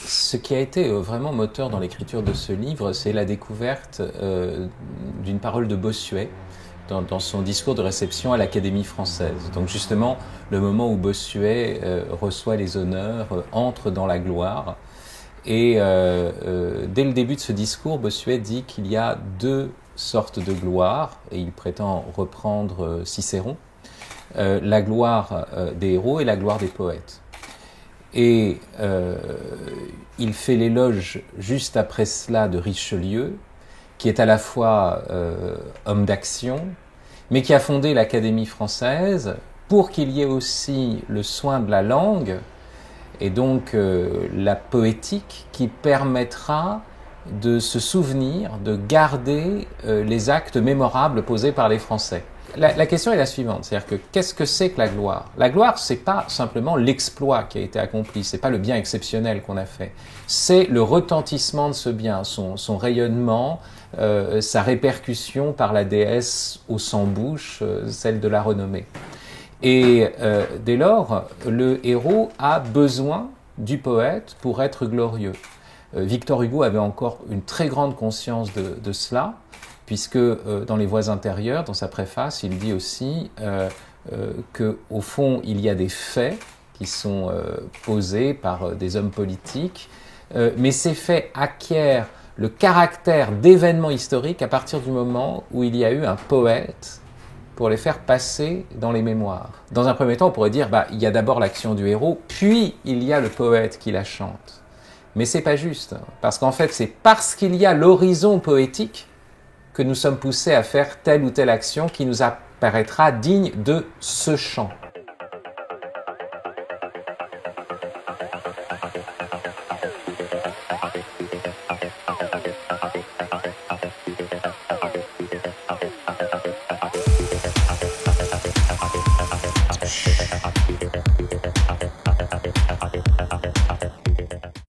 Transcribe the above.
Ce qui a été vraiment moteur dans l'écriture de ce livre, c'est la découverte d'une parole de Bossuet dans son discours de réception à l'Académie française. Donc justement, le moment où Bossuet reçoit les honneurs, entre dans la gloire. Et dès le début de ce discours, Bossuet dit qu'il y a deux sortes de gloire, et il prétend reprendre Cicéron, la gloire des héros et la gloire des poètes. Et il fait l'éloge juste après cela de Richelieu, qui est à la fois homme d'action, mais qui a fondé l'Académie française pour qu'il y ait aussi le soin de la langue, et donc la poétique qui permettra de se souvenir, de garder les actes mémorables posés par les Français. La question est la suivante, c'est-à-dire que qu'est-ce que c'est que la gloire? La gloire, c'est pas simplement l'exploit qui a été accompli, c'est pas le bien exceptionnel qu'on a fait, c'est le retentissement de ce bien, son rayonnement, sa répercussion par la déesse aux 100 bouches, celle de la renommée. Et dès lors, le héros a besoin du poète pour être glorieux. Victor Hugo avait encore une très grande conscience de cela, puisque dans les Voies intérieures, dans sa préface, il dit aussi qu'au fond, il y a des faits qui sont posés par des hommes politiques, mais ces faits acquièrent le caractère d'événements historiques à partir du moment où il y a eu un poète pour les faire passer dans les mémoires. Dans un premier temps, on pourrait dire, il y a d'abord l'action du héros, puis il y a le poète qui la chante. Mais c'est pas juste, parce qu'en fait, c'est parce qu'il y a l'horizon poétique que nous sommes poussés à faire telle ou telle action qui nous apparaîtra digne de ce chant.